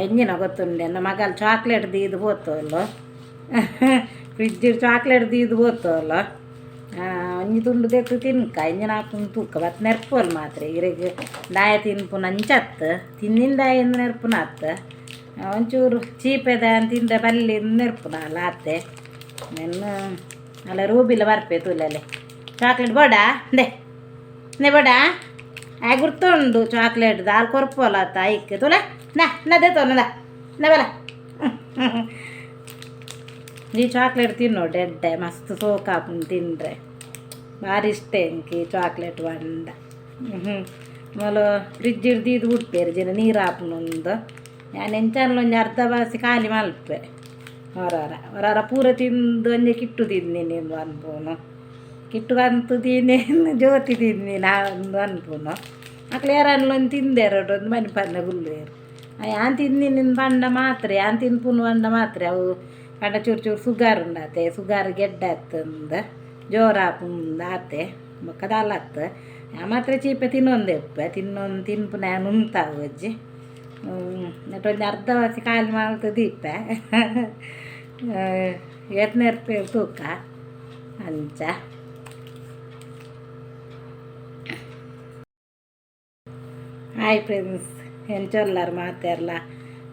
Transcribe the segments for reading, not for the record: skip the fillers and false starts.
ಎಂಜಿನ ಗೊತ್ತುಂಡೆ ನಮ್ಮ ಮಗಲ್ chocolate ದೀದು ಹೋತಲ್ಲ fridge chocolate ದೀದು ಹೋತಲ್ಲ ಒಂಜಿ ತುಂಡು ತೆತ್ತು ತಿನ್ಕ ಎಂಜಿನ ಹಾಕೊಂಡು ತೂಕ ಬತ್ತು ನೆರ್ಪೋಲ್ ಮಾತ್ರ ಇರಿಗೆ ದಾಯ ತಿನ್ಪು ನಂಚತ್ತು ತಿನ್ನಿಂದಾಯಿಂದ ನೆರ್ಪುನ ಅತ್ತ ಒಂಚೂರು ಚೀಪೆದ ತಿಂದ ಬಲ್ಲಿ ನೆರ್ಪುನ ಅಲ್ಲ ಅತ್ತೆ ನೆನ್ನು ಅಲ್ಲ ರೂಬಿಲ್ಲ ಬರ್ಪೆ ತುಲಲೆ ಚಾಕ್ಲೇಟ್ ಬೋಡ ನೇ ಬೋಡ ಆಗ ಗುರ್ತುಂಡು ಚಾಕ್ಲೇಟ್ ದಾಲ್ ಕೊರ್ಪೋಲ ಅತ್ತ ಐಕ್ಕೆ ತುಲೆ ನದೇ ತೋನದ ನವಲ ಈ ಚಾಕ್ಲೇಟ್ ತಿನ್ನೋ ಡೆಡ್ಡೆ ಮಸ್ತ್ ಸೋಕಾಪುಂಡು ತಿಂದರೆ ಭಾರಿ ಇಷ್ಟ ಎಂಕಿ ಚಾಕ್ಲೇಟ್ ಬಂಡ ಮೊಲ ಫ್ರಿಡ್ಜ್ ಹಿಡ್ದು ಬಿಡ್ಪೇರು ಜನ ನೀರು ಹಾಪುನೊಂದು ನಾನು ಎಂಚಲ್ಲ ಒಂಜಿ ಅರ್ಧ ಬಾಸಿ ಖಾಲಿ ಮಲ್ಪೆ ಹೊರ ಪೂರ ತಿಂದು ಒಂಜಿ ಕಿಟ್ಟು ತಿಂದಿನಿ ಅನ್ಪೂನು ಕಿಟ್ಟು ಅಂತೂ ತಿನ್ನೇನು ಜ್ಯೋತಿ ತಿಂದಿ ನಾವೊಂದು ಅನ್ಪೂನು ಮಕ್ಳು ಯಾರನ್ನೊಂದು ತಿಂದೆರಡು ಒಂದು ಮನೆ ಪಂಡ ಗುಲ್ಲೇರು ಯಾನ್ ತಿಂದಿನ ಬಂಡ ಮಾತ್ರ ಯಾನ್ ತಿನ್ಪುನು ಬಂಡ ಮಾತ್ರ ಅವು ಪಂಡ ಚೂರು ಚೂರು ಸುಗಾರ್ ಉಂಡಾತೆ ಸುಗಾರ್ ಗೆಡ್ಡೆ ಆತಂದು ಜೋರು ಹಾಪುಂದು ಆತೆ ಬೊಕ್ಕದಲ್ಲತ್ತ ಮಾತ್ರ ಚೀಪೆ ತಿನ್ನೊಂದೆಪ್ಪೆ ತಿನ್ಪು ನಾನು ಉಂತಾವು ಅಜ್ಜಿ ನೆಟ್ಟೊಂದು ಅರ್ಧ ವಾಸಿ ಖಾಲಿ ಮಾಡ್ತು ದೀಪ ಎತ್ನೆರ್ಪೆ ತೂಕ ಅಂಚ ಹಾಯ್ ಫ್ರೆಂಡ್ಸ್ ಎಂಚೊಲ್ಲಾರು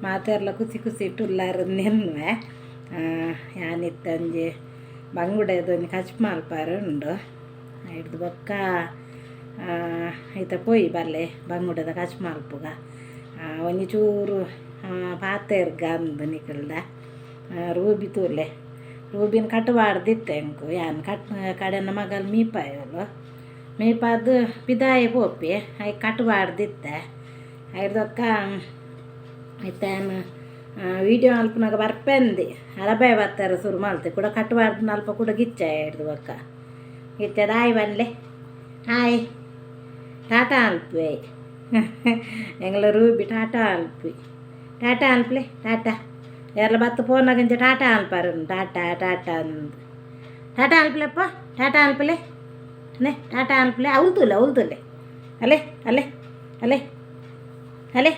ಮಾತೆರ್ಲ ಖುಷಿ ಖುಷಿ ಇಟ್ಟುಲ್ಲಾರು ನೆನ್ವೆ ಯಾನಿತ್ತಂಜಿ ಬಂಗುಡೆದೊಂದು ಕಚ್ ಮಾಲ್ಪಾರು ಉಂಡು ಹಿಡ್ದು ಬೊಕ್ಕ ಐತ ಪೋಯಿ ಬಲ್ಲೆ ಬಂಗುಡದ ಕಚ್ ಮಾಲ್ಪುಗ ಒಂಜಿ ಚೂರು ಪಾತೆರ್ಗ ಅಂದು ನಿಕಲ್ದ ರೂಬಿ ತೂಲೆ ರೂಬಿನ ಕಟ್ವಾಡ್ದಿತ್ತೆ ಎಂಕು ಯಾನ್ ಕಡೆನ ಮಗಲ್ ಮೀಪಾಯಲು ಮೀಪಾದು ಪಿದಾಯ ಪೋಪಿ ಐ ಕಟ್ವಾಡ್ದಿತ್ತೆ ಐದೊಕ್ಕ ಆಯ್ತಾನು ವೀಡಿಯೋ ಅಲ್ಪನಾಗ ಬರ್ಪೆಂದಿ ಅರಬಾಯ್ ಬರ್ತಾರೆ ಸುರು ಮಾಲ್ತೆ ಕೂಡ ಕಟ್ವಾಡ್ದು ಅಲ್ಪ ಕೂಡ ಗಿಚ್ಚ ಹಿಡ್ದು ಬೊಕ್ಕ ಗಿಚ್ಚದ ಹಾಯ್ ಬನ್ಲೆ ಹಾಯ್ ಟಾಟಾ ಅಲ್ಪೆ ಎಂಗ್ಲ ರೂಬಿ ಟಾಟಾ ಅಲ್ಪ್ಲೆ ಟಾಟಾ ಯಾರಲ್ಲ ಬತ್ತು ಫೋನಾಗಂಚ ಟಾಟಾ ಅಲ್ಪಾರು ಟಾಟಾ ಅಂದು ಟಾಟಾ ಅಲ್ಪ್ಲೆಪ್ಪ ಟಾಟಾ ಅಲ್ಪಲೆ ಟಾಟಾ ಅಲ್ಪ್ಲೆ ಅವಲ್ತುಲೆ ಅಲೆ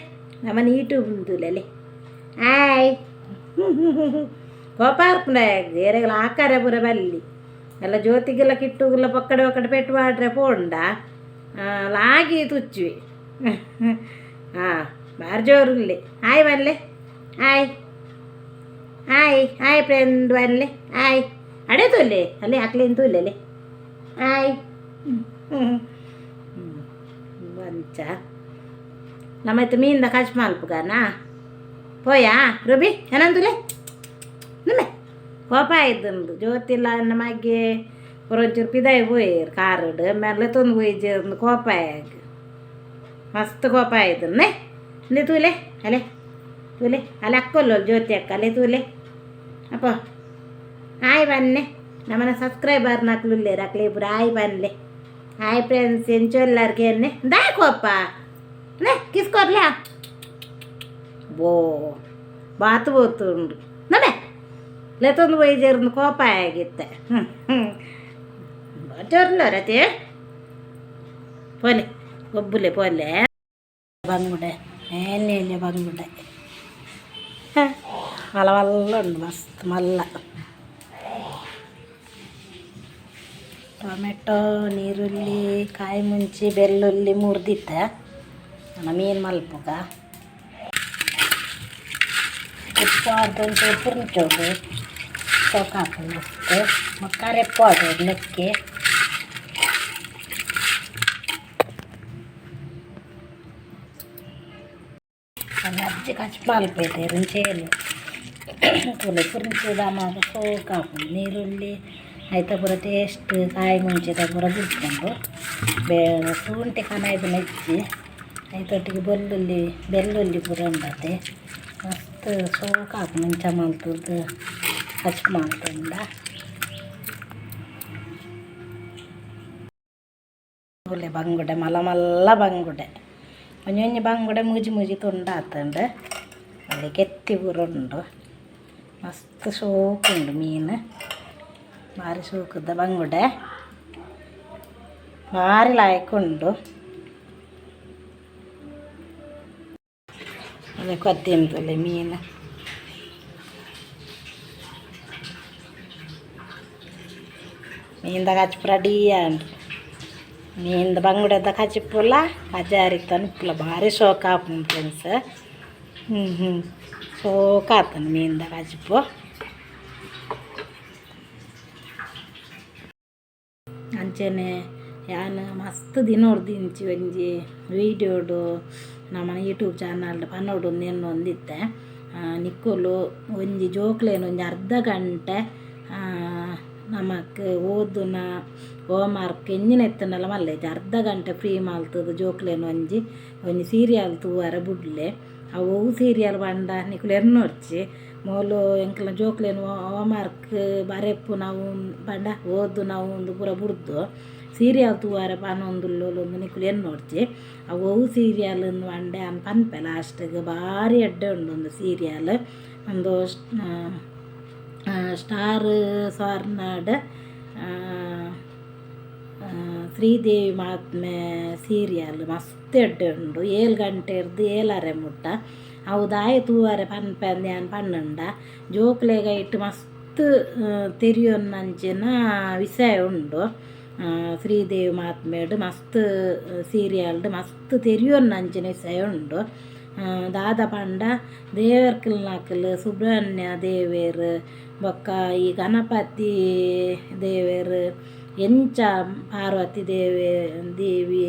ನಮ್ಮನೆ ಯೂಟ್ಯೂಬ್ ಉಂಟುಲೆ ಅಲೆ ಹಾಯ್ ಕೋಪ ಅರ್ಪುನ ಏರೆಗಳ ಆಕಾರ ಪುರ ಬಲ್ಲಿ ಎಲ್ಲ ಜ್ಯೋತಿಗೆಲ್ಲ ಕಿಟ್ಟುಗೆಲ್ಲ ಪಕ್ಕಡೆ ಪೆಟ್ಟು ಮಾಡ್ರೆ ಪೋಂಡ ಲಾಗಿ ತುಚ್ಚುವಿ ಬಾರಿ ಜೋರುಲ್ಲೆ ಹಾಯ್ ಬನ್ಲೆ ಹಾಯ್ ಫ್ರೆಂಡ್ ಬನ್ಲೆ ಹಾಯ್ ಅಡೆ ತುಲ್ಲೆ ಅಲ್ಲಿ ಹಾಕ್ಲೇನು ತುಲ್ಲೆ ಹಾಯ್ ಬಂಚ ನಮ್ಮೈತೆ ಮೀನಿಂದ ಕಚ್ ಮಾಲ್ಪುಗಾನಾ ಪೋಯಾ ರೂಬಿ ಏನಂದುಲೆ ನಿಮ್ಮೆ ಕೋಪ ಇದ್ದಂದು ಜ್ಯೋತಿಲ್ಲ ನಮಗೆ ಒಂಚೂರು ಪಿದಾಯಿ ಹೋಯ್ರು ಕಾರಡು ಮೇಲೆ ತಂದು ಹೋಯ್ಜಿ ಕೋಪ ಮಸ್ತ್ ಕೋಪ ಆಯ್ತನ್ನೇ ಇಲ್ಲಿ ತೂಲೆ ಅಲೆ ಅಲ್ಲಿ ಅಕ್ಕೊಲ್ಲ ಜ್ಯೋತಿ ಅಕ್ಕ ಅಲೆ ತೂಲೆ ಅಪ್ಪ ಹಾಯ್ ಬನ್ನೆ ನಮ್ಮನ್ನ ಸಬ್ಸ್ಕ್ರೈಬರ್ ನಕ್ಲುಲ್ಲೇರು ಅಕ್ಲೆ ಇಬ್ಬರು ಹಾಯ್ ಬನ್ಲೆ ಹಾಯ್ ಫ್ರೆಂಡ್ಸ್ ಎಂಚೊಲ್ಲರ್ಗೆ ಎನ್ನೆ ದಾಯ್ ಕೋಪ ಕಿಸ್ಕೊರ್ಲ ಬೋ ಬಾತು ಬೋತುಂಡು ನಡೆ ಲೆತ್ತೊಂದು ವೈಜರ್ನು ಕೋಪ ಆಗಿತ್ತೆ ಜೋರ್ಲ ರತಿ ಪೋಲೆ ಒಬ್ಬುಲೆ ಪೋಲೆ ಬಂಗುಡೆ ಎಣ್ಣೆ ಬಂಗುಡೆ ಮಲ್ಲ ಉಂಡು ಮಸ್ತ್ ಮಲ್ಲ ಟೊಮೆಟೊ ನೀರುಳ್ಳಿ ಕಾಯಿ ಮುಂಚಿ ಬೆಳ್ಳುಳ್ಳಿ ಮುರಿದಿತ್ತೆ ಮೀನು ಮಲ್ಪುಗ ಉಪ್ಪು ಅದೊಂದು ಪುರ್ಚೋದು ಸೋಕಾಕು ಮಸ್ತ್ ಮಕ್ಕಾರೆ ಪಾಡು ಲೆಕ್ಕೆ ಅಜ್ಜಿ ಕಚ್ ಪಾಲ್ಪೈತೆ ರುಂಚೇನು ತುಲೆ ಪುರಿಂಚದ ಮಾಗ ಸೋಕಾಕು ನೀರುಳ್ಳಿ ಆಯ್ತ ಪೂರ ಟೇಸ್ಟ್ ಕಾಯಿ ಮುಂಚಿದ ಪೂರ ಬಿಡ್ಕೊಂಡು ಶುಂಠಿ ಕನಾಯ್ದು ನೆಚ್ಚಿ ಆಯ್ತೊಟ್ಟಿಗೆ ಬೆಳ್ಳುಳ್ಳಿ ಪೂರ ಉಂಡತೆ ಮಸ್ತ್ ಸೋಕಾಕು ಮುಂಚ ಮಲ್ತದ್ದು ಕಚ್ ಮಾಡ್ತಂಡ ಒಳ್ಳೆ ಬಂಗುಡೆ ಮಲ್ಲ ಬಂಗುಡೆ ಒಂಜಿ ಬಂಗುಡೆ ಮೂಜಿ ತುಂಡಾತಂಡು ಅಲ್ಲಿ ಕೆತ್ತಿ ಪೂರ ಉಂಡು ಮಸ್ತ್ ಸೋಕುಂಡು ಮೀನು ಭಾರಿ ಸೋಕುದ ಬಂಗುಡೆ ಭಾರಿ ಲಾಯ್ಕ್ ಉಂಡು ಅದೇ ಕೊತ್ತಿಂತಲೆ ಮೀನು ಮೀನ್ದಾಗ ಹಚ್ಚಿಪುರ ಡಿಯಾಂಡ್ರಿ ಮೀನ್ದು ಬಂಗುಡದ ಹಚ್ಚಿಪ್ಪುಲ್ಲ ಅಜಾರಿಗೆ ತನಪುಲ್ಲ ಭಾರಿ ಶೋಕ ಆಪುನ್ ಫ್ರೆಂಡ್ಸ್ ಶೋಕ ಆತನು ಮೀನ್ದಾಗ ಹಚ್ಚಿಪ್ಪು ಅಂಚೆನೆ ಯಾನು ಮಸ್ತ್ ದಿನೋಡ್ದಿಂಚಿ ಒಂಜಿ ವೀಡಿಯೋಡು ನಮ್ಮ ಯೂಟ್ಯೂಬ್ ಚಾನಲ್ ಪನ್ನೋಡು ನೆನ್ನು ಒಂದಿತ್ತೆ ನಿಕ್ಕುಲು ಒಂಜಿ ಜೋಕ್ಲೇನು ಒಂಜಿ ಅರ್ಧ ಗಂಟೆ ನಮಕ್ ಓದುನ ಹೋಮ್ವರ್ಕ್ ಎಂಜಿನ ಎತ್ತನಲ್ಲ ಮಲ್ಲೇಜ್ ಅರ್ಧ ಗಂಟೆ ಫ್ರೀ ಮಲ್ತದ ಜೋಕ್ಲೇನು ಒಂಜಿ ಸೀರಿಯಲ್ ತೂವರೆ ಬುಡ್ಲೆ ಅವು ಸೀರಿಯಲ್ ಬಂಡ ನಿಕ್ಕುಲು ಎರ್ನೊಡ್ಚಿ ಮೋಲು ಎಂಕಲ್ನ ಜೋಕ್ಲೇನು ಹೋಮ್ವರ್ಕ್ ಬರೆಪ್ಪು ನಾವು ಬಂಡ ಓದು ನಾವು ಒಂದು ಪೂರ ಬುಡ್ದು ಸೀರಿಯಲ್ ತೂವರೆ ಪನೊಂದುಲ್ಲೊಂದು ನಿಕ್ಕುಲು ಎನ್ನೋಡ್ಚಿ ಅವು ಸೀರಿಯಲ್ ಬಂಡೆ ಅನ್ ಪನ್ಪೆ ಲಾಸ್ಟ್ಗೆ ಭಾರಿ ಎಡ್ಡೆ ಉಂಡು ಒಂದು ಸೀರಿಯಲ್ ಒಂದು ಸ್ಟಾರ್ ಸ್ವರ್ನಾಡ್ ಶ್ರೀದೇವಿ ಮಹಾತ್ಮೆ ಸೀರಿಯಲ್ ಮಸ್ತ್ ಎಡ್ಡೆ ಉಂಡು 7 ಗಂಟೆ ಇರ್ದು 7:30 ಮುಟ್ಟ ಅವು ದಾಯ ತೂವರೆ ಪನ್ಪೆ ಅಂದ್ಯಾನ್ ಪನ್ನಂಡ ಜೋಕ್ಲೆಗ ಇಟ್ಟು ಮಸ್ತ್ ತೆರಿಯೊನ್ನಂಚಿನ ವಿಷಯ ಉಂಡು ಶ್ರೀದೇವಿ ಮಹಾತ್ಮೆಡು ಮಸ್ತ್ ಸೀರಿಯಲ್ಡು ಮಸ್ತ್ ತೆರಿಯೊನ್ನಂಚಿನ ವಿಷಯ ಉಂಡು ದಾದ ಪಂಡ ದೇವರ್ಕಲ್ನಾಕಲ್ ಸುಬ್ರಹ್ಮಣ್ಯ ದೇವೇರು ಬೊಕ್ಕ ಈ ಗಣಪತಿ ದೇವೇರು ಎಂಚ ಪಾರ್ವತಿ ದೇವಿ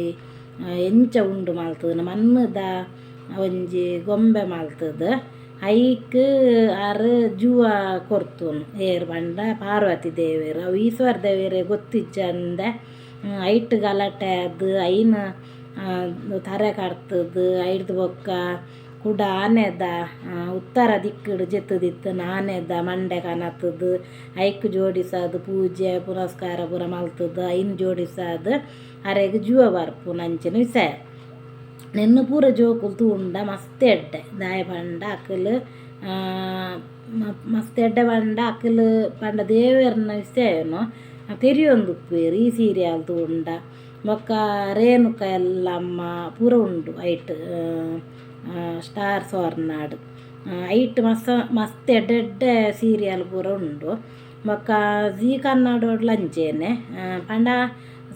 ಎಂಚ ಉಂಡು ಮಲ್ತದ ಮಣ್ಣದ ಒಂಜಿ ಗೊಂಬೆ ಮಲ್ತದ ಐಕ್ ಆರು ಜೂವ ಕೊರ್ತುನು ಏರ್ ಬಂಡ ಪಾರ್ವತಿ ದೇವೇರು ಅವು ಈಶ್ವರ ದೇವೇರೆ ಗೊತ್ತಿಜ್ಜಂದೆ ಐಟ್ ಗಲಾಟೆ ಅದು ಐನ ತರೆ ಕಟ್ತದ ಐಡ್ದು ಬೊಕ್ಕ ಕುಡ ಆನೆದ ಉತ್ತರ ದಿಕ್ಕುಡು ಜೆತ್ತದಿತ್ತು ಆನೆದ ಮಂಡೆ ಕನತದು ಐಕ್ ಜೋಡಿಸೋದು ಪೂಜೆ ಪುನಸ್ಕಾರ ಪೂರ ಮಲ್ತದ ಐನ್ ಜೋಡಿಸೋದು ಅರೆಗ್ ಜೀವ ಬರ್ಪು ನಂಚಿನ ವಿಷಯ ನೆನ್ನು ಪೂರ ಜೋಕುಲು ತೂಂಡ ಮಸ್ತ್ ಎಡ್ಡೆ ದಾಯ ಪಂಡ ಅಕ್ಕಲು ಮಸ್ತ್ ಎಡ್ಡೆ ಪಂಡ ಅಕ್ಕಲು ಪಂಡ ದೇವರನ ವಿಷಯನು ತೆರಿಯೊಂದುಪ್ಪೇರು ಈ ಸೀರಿಯಲ್ ತೂಂಡ ಬೊಕ್ಕ ರೇಣುಕ ಎಲ್ಲಮ್ಮ ಪೂರ ಉಂಡು ಐಟ್ ಸ್ಟಾರ್ ಸ್ವರ್ನಾಡ್ ಐಟ್ ಮಸ್ತ್ ಎಡ್ಡೆ ಸೀರಿಯಲ್ ಪೂರ ಉಂಡು ಬೊಕ್ಕ ಜೀ ಕನ್ನಡೋಡು ಲಂಚೇನೆ ಪಂಡ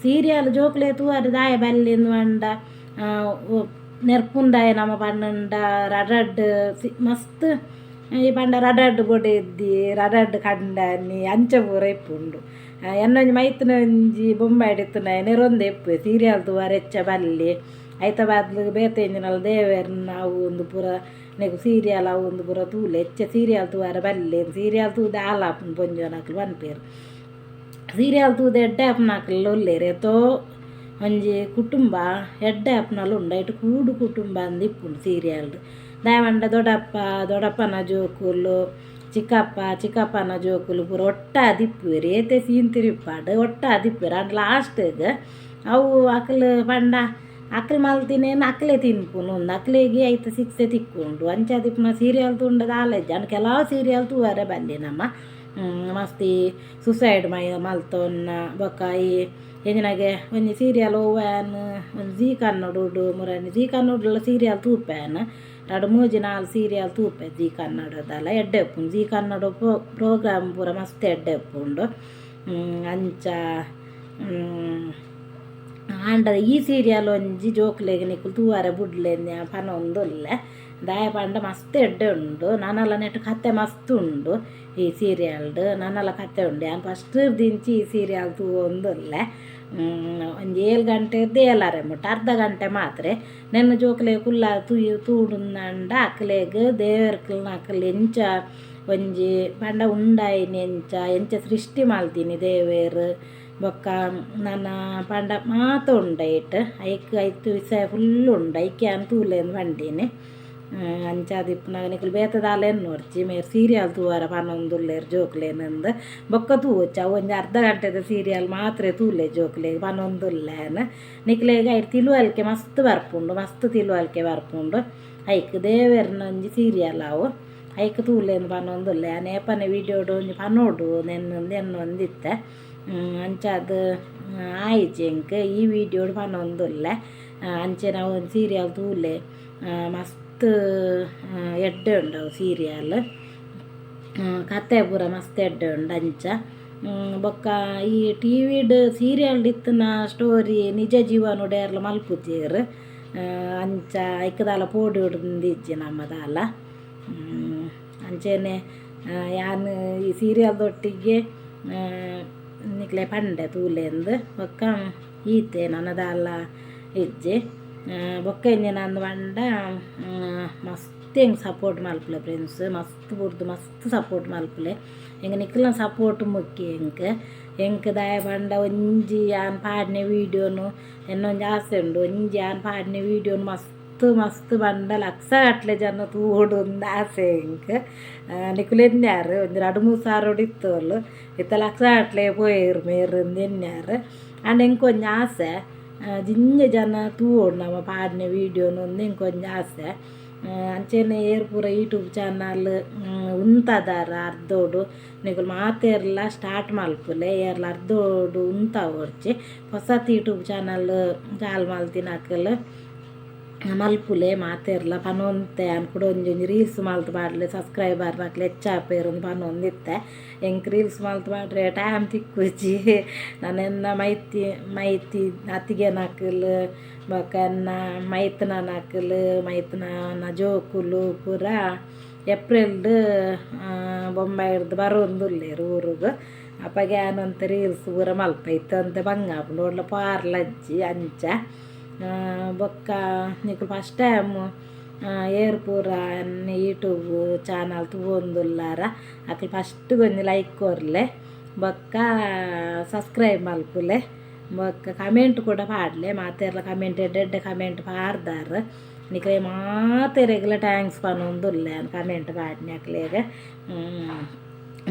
ಸೀರಿಯಲ್ ಜೋಕ್ಲೆ ತೂವರೆ ದಾಯ ಬಲ್ಲಿಂದು ಪಂಡ ನೆರ್ಪುಂದಾಯ ನಮ್ಮ ಪನ್ನಂಡ ರಡಡ್ ಮಸ್ತ್ ಈ ಪಂಡ ರಡಡ್ ಬೊಡೆ ಇದ್ದಿ ರಡಡ್ ಕಂಡನಿ ಅಂಚ ಪೂರ ಇಪ್ಪುಂಡು ಎನ್ನೊಂಜಿ ಮೈತನ ಒಂಜಿ ಬೊಂಬೆ ಹಿಡಿತುನ ನೆರೊಂದು ಎಪ್ಪು ಸೀರಿಯಲ್ ತೂವರೆ ಹೆಚ್ಚ ಬಲ್ಲಿ ಐತ ಬಾದ್ಲು ಬೇತೆ ಎಂಜಿನಲ್ಲ ದೇವೇರ್ನ ಅವು ಒಂದು ಪೂರ ನೆಗು ಸೀರಿಯಲ್ ಅವು ಒಂದು ಪೂರ ತೂಲೆ ಹೆಚ್ಚ ಸೀರಿಯಲ್ ತೂವರೆ ಬಲ್ಲಿ ಸೀರಿಯಲ್ ತೂದೆ ಆಲಾಪುನ್ ಪೊಂಜೋನಕ್ಲು ಪನ್ಪೇರು ಸೀರಿಯಲ್ ತೂದೆ ಎಡ್ಡೆ ಆಪುನಕ್ಲು ಒಲ್ಲೇರು ಎತ್ತೋ ಒಂಜಿ ಕುಟುಂಬ ಎಡ್ಡೆ ಆಪುನಲು ಉಂಡು ಐಟ್ ಕೂಡು ಕುಟುಂಬ ಅಂದು ಇಪ್ಪುಂಡು ಸೀರಿಯಲ್ಡು ದಾಯವಂಡ ದೊಡ್ಡಪ್ಪನ ಜೋಕುಲು ಚಿಕ್ಕಪ್ಪನ ಜೋಕುಲು ಪೂರ ಒಟ್ಟ ದಿಪ್ಪುವೆರು ಏತೆ ಸೀನ್ ತಿರುಪಾಡು ಒಟ್ಟ ದಿಪ್ಪುವೆರು ಅಂಡ್ ಲಾಸ್ಟ್ಗೆ ಅವು ಅಕ್ಲು ಪಂಡ ಅಕ್ಲು ಮಲ್ತಿನೇನು ಅಕ್ಲೆ ತಿನ್ಪುನು ಒಂದು ಅಕ್ಲೆಗೆ ಐತ ಸಿಕ್ಸೆ ತಿಕ್ಕೊಂಡು ಅಂಚ ದಿಪ್ಪುನ ಸೀರಿಯಲ್ ತುಂಡದ ಆಲಜ್ಜ ಅಂಡ್ ಕೆಲವು ಸೀರಿಯಲ್ ತೂವರೆ ಬಲ್ಲಿ ನಮ್ಮ ಮಸ್ತಿ ಸುಸೈಡ್ ಮಲ್ತೊನ್ನ ಬೊಕ್ಕ ಈ ಎಂಜಿನಗೆ ಒಂಜಿ ಸೀರಿಯಲ್ ಓವ್ಯಾನ್ ಒಂದು ಜೀ ಕನ್ನಡೋಡು ಮುರನಿ ಜೀ ಕನ್ನಡಲ ಸೀರಿಯಲ್ ತೂಪ್ಯಾನ್ 2-3-4 ಸೀರಿಯಲ್ ತೂಪೆ ಜೀ ಕನ್ನಡದಲ್ಲ ಎಡ್ಡೆ ಉಪ್ಪುಂಡು ಜೀ ಕನ್ನಡ ಪ್ರೋಗ್ರಾಮ್ ಪೂರ ಮಸ್ತ್ ಎಡ್ಡೆ ಉಪ್ಪುಂಡು ಅಂಚ ಆಂಡ ಈ ಸೀರಿಯಲ್ ಒಂಜಿ ಜೋಕ್ಲೆಗ್ ನಿಕ್ಕುಲು ತೂವರೆ ಬುಡ್ಲೆ ಪನೊಂದುಲ್ಲೆ ದಾಯ ಪಂಡ ಮಸ್ತ್ ಎಡ್ಡೆ ಉಂಡು ನನ್ನಲ ನೆಟ್ಟು ಕತೆ ಮಸ್ತ್ ಉಂಡು ಈ ಸೀರಿಯಲ್ಡು ನನ್ನಲ ಕತೆ ಉಂಡು ಯಾನ್ ಫಸ್ಟ್ ದಿಂಚಿ ಈ ಸೀರಿಯಲ್ ತೂವೊಂದುಲ್ಲೆ ಒಂಜಿ 7 ಗಂಟೆ ಇರ್ದು 7:30 ಮುಟ್ಟ ಅರ್ಧ ಗಂಟೆ ಮಾತ್ರ ನೆನ್ನು ಜೋಕ್ಲೆ ಕುಲ್ಲ ತೂಡುಂದಂಡ ಅಕ್ಲೆಗ್ ದೇವರ್ಕಲ್ನ ಅಕ್ಲೆ ಎಂಚ ಒಂಜಿ ಪಂಡ ಉಂಡಾಯಿನಿ ಎಂಚ ಸೃಷ್ಟಿ ಮಲ್ತೀನಿ ದೇವೇರು ಬೊಕ್ಕ ನನ್ನ ಪಂಡ ಮಾತ ಉಂಡೈಟ್ ಐಕ್ ವಿಷಯ ಫುಲ್ ಉಂಡು ಐಕೆ ಅಂತ ತೂಲೇನು ಬಂಡೀನಿ ಅಂಚಾದಿಪ್ಪುನಾಗ ನಿಕ್ಕಲು ಬೇತದಾಲೇನು ನೋಡ್ಚಿ ಮೇರ್ ಸೀರಿಯಲ್ ತೂವರ ಪನೊಂದುಲ್ಲೇರು ಜೋಕ್ಲೇನಂದು ಬೊಕ್ಕ ತೂವಚ್ಚ ಒಂಜಿ ಅರ್ಧ ಗಂಟೆದ ಸೀರಿಯಲ್ ಮಾತ್ರ ತೂಲೆ ಜೋಕ್ಲೆಗ್ ಪನೊಂದುಲ್ಲೇನು ನಿಕ್ಲೆಗ್ ಐಟ್ ತಿಳುವಳಿಕೆ ಮಸ್ತ್ ಬರ್ಪುಂಡು ಮಸ್ತ್ ತಿಳುವಳಿಕೆ ಬರ್ಪುಂಡು ಐಕ್ ದೇವೇರ್ನ ಒಂಜಿ ಸೀರಿಯಲ್ ಅವು ಐಕ್ ತೂಲೇನು ಪನೊಂದುಲ್ಲೆ ಆ ನೇಪನೆ ವೀಡಿಯೋಡು ಒಂಜಿ ಪನೋಡು ನೆನ್ನೊಂದಿತ್ತೆ ಅಂಚಾದ ಆಯ್ಚೆಂಕ್ ಈ ವಿಡಿಯೋಡು ಪನೊಂದುಲ್ಲೆ ಅಂಚೆ ನಾವು ಒಂದು ಸೀರಿಯಲ್ ತೂಲೆ ಮಸ್ತ್ ಮಸ್ತ್ ಎಡ್ಡೆ ಉಂಡು ಸೀರಿಯಲ್ ಕತೆ ಪೂರ ಮಸ್ತ್ ಎಡ್ಡೆ ಉಂಡು ಅಂಚ ಬೊಕ್ಕ ಈ ಟಿ ವಿಡ್ ಸೀರಿಯಲ್ ಇತ್ತಿನ ಸ್ಟೋರಿ ನಿಜ ಜೀವನೋಡು ಯಾರ್ಲ ಮಲ್ಪುಜೇರು ಅಂಚ ಐಕದಾಲ ಪೋಡಿ ಹೊಡ್ದಿಜ್ಜಿ ನಮ್ಮದಾಲ ಅಂಚೆನೆ ಯಾನು ಈ ಸೀರಿಯಲ್ದೊಟ್ಟಿಗೆ ನಿಕ್ಲೆ ಪಂಡೆ ತೂಲೆಂದು ಬೊಕ್ಕ ಈತೆ ನನ್ನದಾಲ ಇಜ್ಜೆ ಬೊಕ್ಕ ಇಂಜೆ ನಂದು ಪಂಡ ಮಸ್ತ್ ಹೆಂಗೆ ಸಪೋರ್ಟ್ ಮಲ್ಪಲೆ ಫ್ರೆಂಡ್ಸ್ ಮಸ್ತ್ ಬುರ್ದು ಮಸ್ತ್ ಸಪೋರ್ಟ್ ಮಲ್ಪಲೆ ಹೆಂಗೆ ನಿಕ್ಲ ಸಪೋರ್ಟ್ ಮುಖ್ಯ ಹೆಂಗೆ ದಾಯ ಪಂಡ ಒಂಜಿ ಯಾನ್ ಪಾಡಿನ ವೀಡಿಯೋನು ಇನ್ನೊಂದು ಆಸೆ ಉಂಡು ಒಂಜಿ ಯಾನ್ ಪಾಡಿನ ವೀಡಿಯೋನು ಮಸ್ತ್ ಪಂಡ ಲಕ್ಷ ಗಟ್ಟಲೆ ಜನ ತೂಡು ಒಂದು ಆಸೆ ಹೆಂಗೆ ನಿಕ್ಲು ಎನ್ಯಾರು ಒಂದು 2-3 ಸಾವಿರ ಇತ್ತೋಲು ಇತ್ತ ಲಕ್ಷ ಗಟ್ಟಲೆ ಪೋಯಿರು ಮೇರಿಂದ ಎನ್ಯಾರು ಅಂಡ್ ಹೆಂಗೆ ಕೊಂಚ ಆಸೆ ಜಿಂಜ ಜನ ತೂಡು ನಮ್ಮ ಪಾಡಿನ ವೀಡಿಯೋನು ಒಂದು ಹೆಂಗೆ ಕೊಂಚ ಆಸೆ ಅಂಚೆನೆ ಏರ್ ಪೂರ ಯೂಟ್ಯೂಬ್ ಚಾನಲ್ ಉಂತದಾರ ಅರ್ಧೋಡು ನಿಕುಲು ಮಾತೆರ್ಲ ಸ್ಟಾರ್ಟ್ ಮಲ್ಪುಲೆ ಏರ್ಲ ಅರ್ಧೋಡು ಉಂತ ಹೊರ್ಚಿ ಹೊಸತ್ ಯೂಟ್ಯೂಬ್ ಚಾನಲ್ ಚಾಲ್ ಮಲ್ತಿನಕಲ್ ಮಲ್ಪುಲೆ ಮಾತೆರ್ಲ ಪನೊಂತೆ ಅನ್ಕೂಡ ಒಂಜೊಂಜಿ ರೀಲ್ಸ್ ಮಲ್ತು ಪಾಡ್ಲೆ ಸಬ್ಸ್ಕ್ರೈಬರ್ ನಕ್ಲೆ ಹೆಚ್ಚಾಪೇರು ಪನೊಂದಿತ್ತೆ ಹೆಂಗೆ ರೀಲ್ಸ್ ಮಲ್ತು ಪಾಡ್ರೆ ಟೈಮ್ ತಿಕ್ಕುಜಿ ನಾನೆನ್ನ ಮೈತಿ ಅತ್ತಿಗೆ ನಕಲ್ ಬೊಕ್ಕ ಎನ್ನ ಮೈತನ ನಕಲ್ ಮೈತನ ಜೋಕುಲು ಪೂರ ಏಪ್ರಿಲ್ಡ್ ಬೊಂಬಾಯಿಡ್ದು ಬರೋಂದುಲ್ಲೇರು ಊರಿಗೆ ಅಪ್ಪಗೆ ಏನಂತ ರೀಲ್ಸ್ ಪೂರ ಮಲ್ಪ ಇತ್ತು ಅಂತ ಬಂಗಾಪು ನೋಡ್ಲ ಪಾರ್ಲಜ್ಜಿ ಅಂಚ ಬೊಕ್ಕ ನಿಕ್ಲು ಫಸ್ಟ್ ಟೈಮ್ ಏರ್ ಪೂರ ಯೂಟ್ಯೂಬ್ ಚಾನಲ್ ತೂವೊಂದುಲ್ಲಾರ ಅಕ್ಲು ಫಸ್ಟ್ ಗೊಂಜಿ ಲೈಕ್ ಕೊರ್ಲೆ ಬೊಕ್ಕ ಸಬ್ಸ್ಕ್ರೈಬ್ ಮಲ್ಪುಲೆ ಬೊಕ್ಕ ಕಮೆಂಟ್ ಕೂಡ ಪಾಡ್ಲೆ ಮಾತೆರ್ಲ ಕಮೆಂಟ್ ಎಡ್ಡೆ ಕಮೆಂಟ್ ಪಾಡ್ದಾರ ನಿಕ್ಲೆ ಮಾತೆರೆಗ್ಲ ಟ್ಯಾಂಕ್ಸ್ ಪನೊಂದುಲ್ಲೆ ಕಮೆಂಟ್ ಪಾಡ್ನೆ ಅಕ್ಲೆಗೆ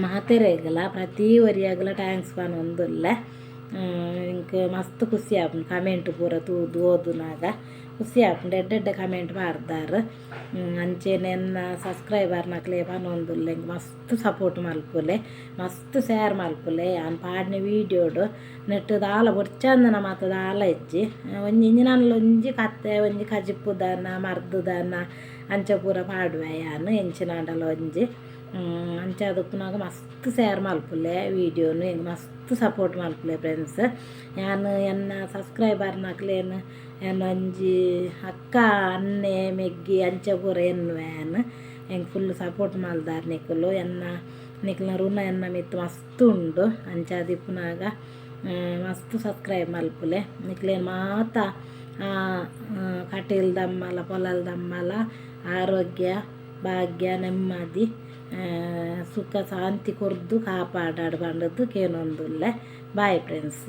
ಮಾತೆರೆಗ್ಲ ಪ್ರತಿ ಒರಿಯಾಗ್ಲ ಟ್ಯಾಂಕ್ಸ್ ಪನೊಂದುಲ್ಲೆ ಇಂಕ ಮಸ್ತ್ ಖುಷಿ ಆಪುಂಡು ಕಮೆಂಟ್ ಪೂರ ತೂದು ಓದುನಾಗ ಖುಷಿ ಆಪುಂಡು ಎಡ್ಡೆ ಕಮೆಂಟ್ ಪಾಡ್ದಾರ ಅಂಚೆನೆ ಎನ್ನ ಸಬ್ಸ್ಕ್ರೈಬರ್ ನಕ್ಲೆ ಪನೊಂದುಲ್ಲೆ ಇಂಕ ಮಸ್ತ್ ಸಪೋರ್ಟ್ ಮಲ್ಪುಲೆ ಮಸ್ತ್ ಶೇರ್ ಮಲ್ಪುಲೆ ಯಾನ್ ಪಾಡಿನ ವೀಡಿಯೋಡು ನೆಟ್ ದಾಲ ಬೊರ್ಚಂದನ ಮಾತ ದಾಲ ಇಜ್ಜಿ ಇಂಜಿನಲ್ಲ ಒಂಜಿ ಕತ್ತೆ ಒಂಜಿ ಕಜಿಪ್ಪುದನ ಮರ್ದುದನ ಅಂಚ ಪೂರ ಪಾಡುವೆ ಯಾನು ಎಂಚಿನಾಂಡಲ ಒಂಜಿ ಅಂಚ ಅದಕ್ಕೂನಾಗ ಮಸ್ತ್ ಶೇರ್ ಮಲ್ಪುಲೆ ವೀಡಿಯೋನು ಹಿಂಗೆ ಮಸ್ತ್ ಸಪೋರ್ಟ್ ಮಲ್ಪುಲೆ ಫ್ರೆಂಡ್ಸ್ ಯಾನು ಎನ್ನ ಸಬ್ಸ್ಕ್ರೈಬರ್ ನಕ್ಲೇನು ಏನು ಒಂಜಿ ಅಕ್ಕ ಅನ್ನೆ ಮೆಗ್ಗಿ ಅಂಚ ಪೂರ ಎನ್ನುವೆನು ಹೆಂಗೆ ಫುಲ್ ಸಪೋರ್ಟ್ ಮಲ್ದಾರ ನಿಕುಲು ನಿಕ್ಲ ಋಣ ಎನ್ನ ಮಿತ್ತು ಮಸ್ತ್ ಉಂಡು ಅಂಚ ದಿಪ್ಪುನಾಗ ಮಸ್ತ್ ಸಬ್ಸ್ಕ್ರೈಬ್ ಮಲ್ಪುಲೆ ನಿಕ್ಲೇನು ಮಾತ ಕಟೀಲ್ ದಮ್ಮಲ ಪೊಲಲ್ ದಮ್ಮಲ ಆರೋಗ್ಯ ಭಾಗ್ಯ ನೆಮ್ಮದಿ ಸುಖ ಶಾಂತಿ ಕೊರ್ದು ಕಾಪಾಡಾಡು ಬಂಡದ್ದು ಕೇನೊಂದುಲ್ಲೆ ಬಾಯ್ ಫ್ರೆಂಡ್ಸ್.